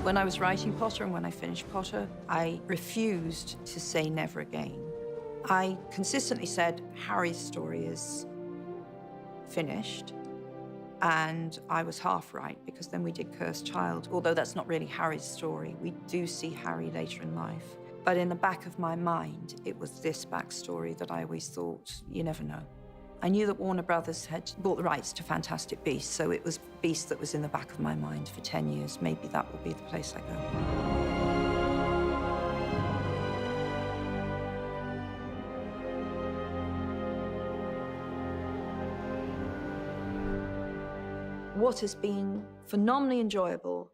When I was writing Potter and when I finished Potter, I refused to say never again. I consistently said Harry's story is finished, and I was half right, because then we did Cursed Child, although that's not really Harry's story. We do see Harry later in life. But in the back of my mind, it was this backstory that I always thought, you never know. I knew that Warner Brothers had bought the rights to Fantastic Beasts, so it was Beast that was in the back of my mind for 10 years. Maybe that will be the place I go. What has been phenomenally enjoyable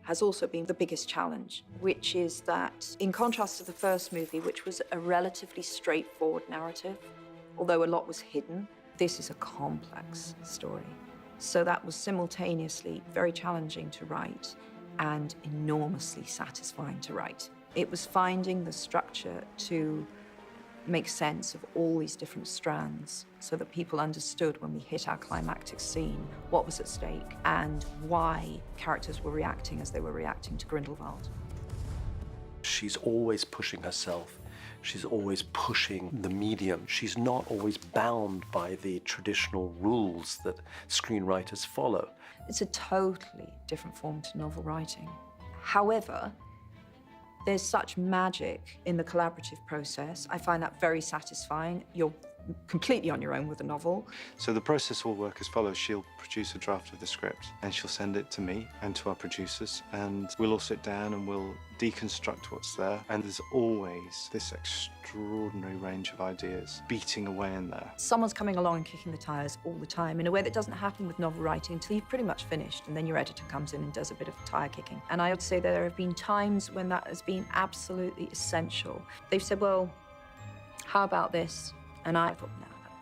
has also been the biggest challenge, which is that, in contrast to the first movie, which was a relatively straightforward narrative, although a lot was hidden, this is a complex story. So that was simultaneously very challenging to write and enormously satisfying to write. It was finding the structure to make sense of all these different strands so that people understood when we hit our climactic scene what was at stake and why characters were reacting as they were reacting to Grindelwald. She's always pushing herself. She's always pushing the medium. She's not always bound by the traditional rules that screenwriters follow. It's a totally different form to novel writing. However, there's such magic in the collaborative process. I find that very satisfying. You're completely on your own with a novel. So the process will work as follows. She'll produce a draft of the script and she'll send it to me and to our producers, and we'll all sit down and we'll deconstruct what's there. And there's always this extraordinary range of ideas beating away in there. Someone's coming along and kicking the tires all the time in a way that doesn't happen with novel writing until you've pretty much finished, and then your editor comes in and does a bit of tire kicking. And I would say there have been times when that has been absolutely essential. They've said, well, how about this? And I thought,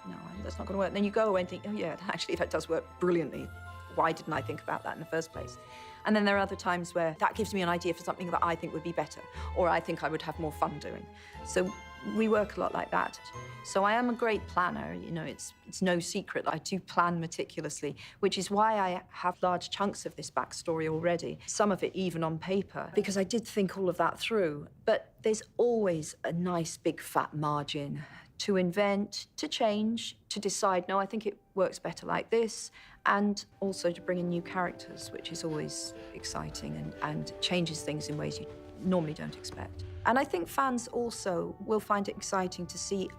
no, that's not going to work. And then you go away and think, oh, yeah, actually, that does work brilliantly. Why didn't I think about that in the first place? And then there are other times where that gives me an idea for something that I think would be better, or I think I would have more fun doing. So we work a lot like that. So I am a great planner. You know, it's no secret. I do plan meticulously, which is why I have large chunks of this backstory already, some of it even on paper, because I did think all of that through. But there's always a nice big fat margin to invent, to change, to decide, no, I think it works better like this, and also to bring in new characters, which is always exciting and changes things in ways you normally don't expect. And I think fans also will find it exciting to see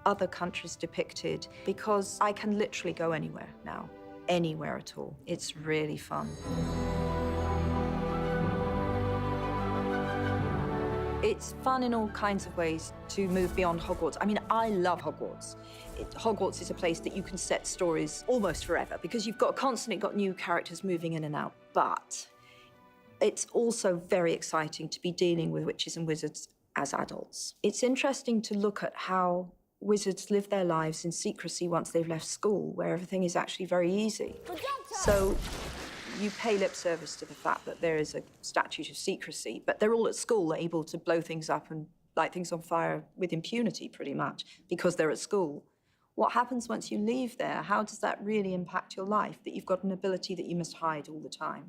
other countries depicted, because I can literally go anywhere now, anywhere at all. It's really fun. It's fun in all kinds of ways to move beyond Hogwarts. I mean, I love Hogwarts. Hogwarts is a place that you can set stories almost forever because you've constantly got new characters moving in and out. But it's also very exciting to be dealing with witches and wizards as adults. It's interesting to look at how wizards live their lives in secrecy once they've left school, where everything is actually very easy. So you pay lip service to the fact that there is a statute of secrecy, but they're all at school able to blow things up and light things on fire with impunity, pretty much, because they're at school. What happens once you leave there? How does that really impact your life, that you've got an ability that you must hide all the time?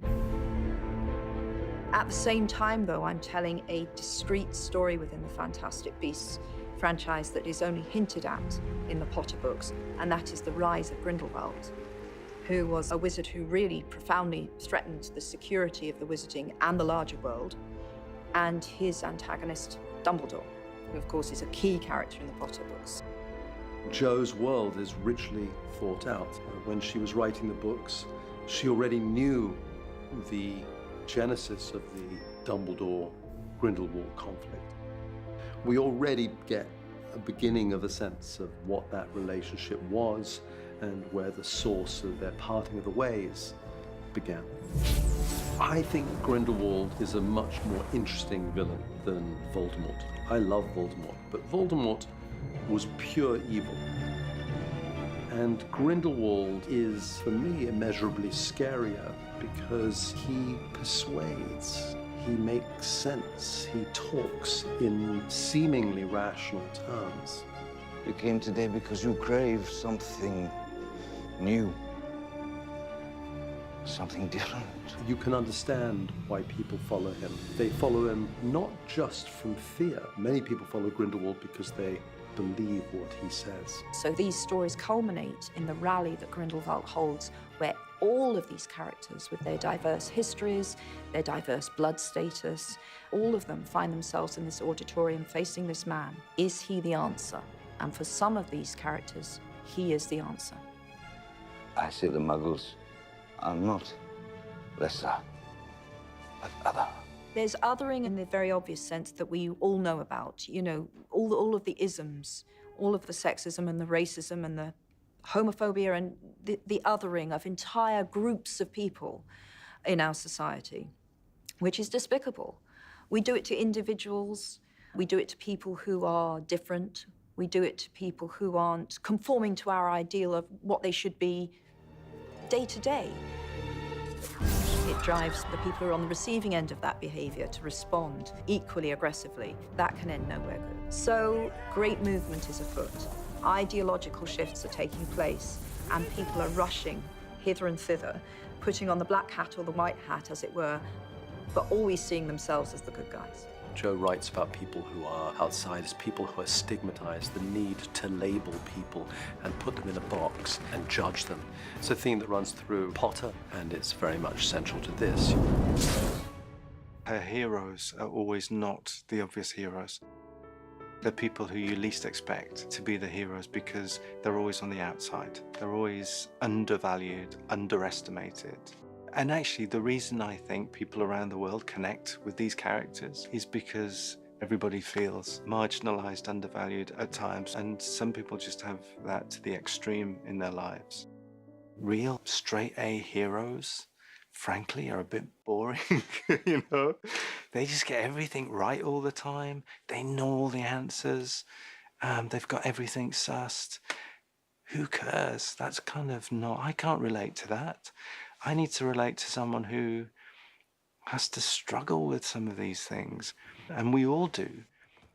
At the same time, though, I'm telling a discrete story within the Fantastic Beasts franchise that is only hinted at in the Potter books, and that is the rise of Grindelwald, who was a wizard who really profoundly threatened the security of the wizarding and the larger world, and his antagonist, Dumbledore, who, of course, is a key character in the Potter books. Jo's world is richly thought out. When she was writing the books, she already knew the genesis of the Dumbledore-Grindelwald conflict. We already get a beginning of a sense of what that relationship was and where the source of their parting of the ways began. I think Grindelwald is a much more interesting villain than Voldemort. I love Voldemort, but Voldemort was pure evil. And Grindelwald is, for me, immeasurably scarier because he persuades, he makes sense, he talks in seemingly rational terms. You came today because you crave something new. something different. You can understand why people follow him. They follow him not just from fear. Many people follow Grindelwald because they believe what he says. So these stories culminate in the rally that Grindelwald holds, where all of these characters, with their diverse histories, their diverse blood status, all of them find themselves in this auditorium facing this man. Is he the answer? And for some of these characters, he is the answer. I say the Muggles are not lesser, but other. There's othering in the very obvious sense that we all know about. You know, all of the isms, all of the sexism and the racism and the homophobia and the othering of entire groups of people in our society, which is despicable. We do it to individuals. We do it to people who are different. We do it to people who aren't conforming to our ideal of what they should be day to day. It drives the people who are on the receiving end of that behavior to respond equally aggressively. That can end nowhere good. So great movement is afoot. Ideological shifts are taking place, and people are rushing hither and thither, putting on the black hat or the white hat, as it were, but always seeing themselves as the good guys. Joe writes about people who are outsiders, people who are stigmatized, the need to label people and put them in a box and judge them. It's a theme that runs through Potter, and it's very much central to this. Her heroes are always not the obvious heroes. They're people who you least expect to be the heroes because they're always on the outside. They're always undervalued, underestimated. And actually, the reason I think people around the world connect with these characters is because everybody feels marginalized, undervalued at times, and some people just have that to the extreme in their lives. Real straight A heroes, frankly, are a bit boring, you know? They just get everything right all the time. They know all the answers. They've got everything sussed. Who cares? That's kind of not, I can't relate to that. I need to relate to someone who has to struggle with some of these things, and we all do.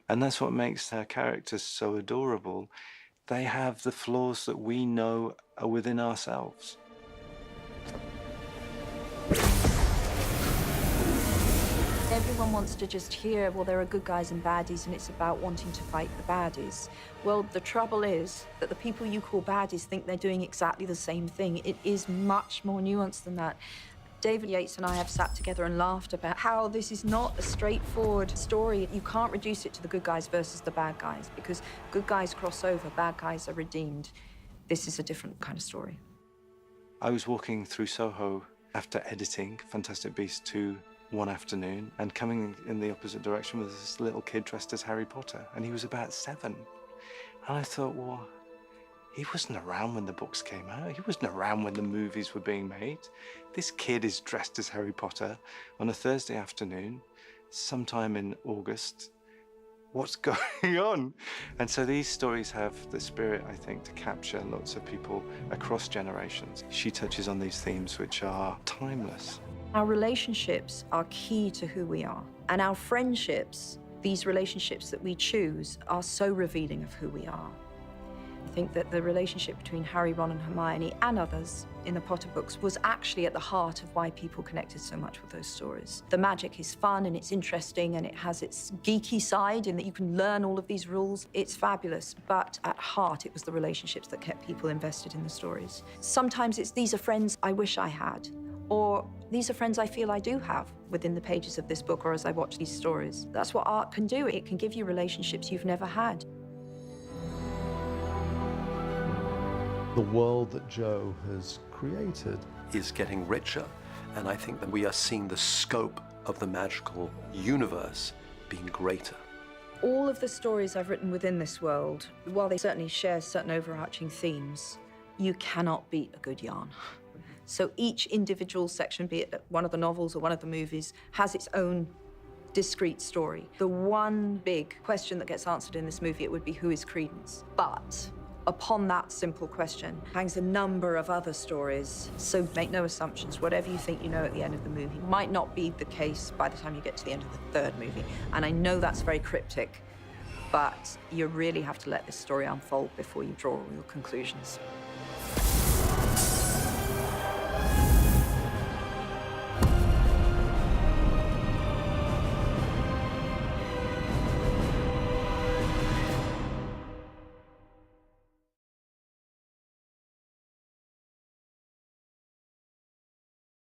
And that's what makes their characters so adorable. They have the flaws that we know are within ourselves. Everyone wants to just hear, well, there are good guys and baddies, and it's about wanting to fight the baddies. Well, the trouble is that the people you call baddies think they're doing exactly the same thing. It is much more nuanced than that. David Yates and I have sat together and laughed about how this is not a straightforward story. You can't reduce it to the good guys versus the bad guys, because good guys cross over, bad guys are redeemed. This is a different kind of story. I was walking through Soho after editing Fantastic Beasts 2 one afternoon, and coming in the opposite direction was this little kid dressed as Harry Potter, and he was about 7. And I thought, well, he wasn't around when the books came out. He wasn't around when the movies were being made. This kid is dressed as Harry Potter on a Thursday afternoon, sometime in August. What's going on? And so these stories have the spirit, I think, to capture lots of people across generations. She touches on these themes which are timeless. Our relationships are key to who we are. And our friendships, these relationships that we choose, are so revealing of who we are. I think that the relationship between Harry, Ron, and Hermione, and others in the Potter books, was actually at the heart of why people connected so much with those stories. The magic is fun, and it's interesting, and it has its geeky side in that you can learn all of these rules. It's fabulous, but at heart, it was the relationships that kept people invested in the stories. Sometimes it's, these are friends I wish I had, or these are friends I feel I do have within the pages of this book or as I watch these stories. That's what art can do. It can give you relationships you've never had. The world that Joe has created is getting richer, and I think that we are seeing the scope of the magical universe being greater. All of the stories I've written within this world, while they certainly share certain overarching themes, you cannot beat a good yarn. So each individual section, be it one of the novels or one of the movies, has its own discrete story. The one big question that gets answered in this movie, it would be, who is Credence? But upon that simple question hangs a number of other stories. So make no assumptions. Whatever you think you know at the end of the movie might not be the case by the time you get to the end of the third movie. And I know that's very cryptic, but you really have to let this story unfold before you draw all your conclusions.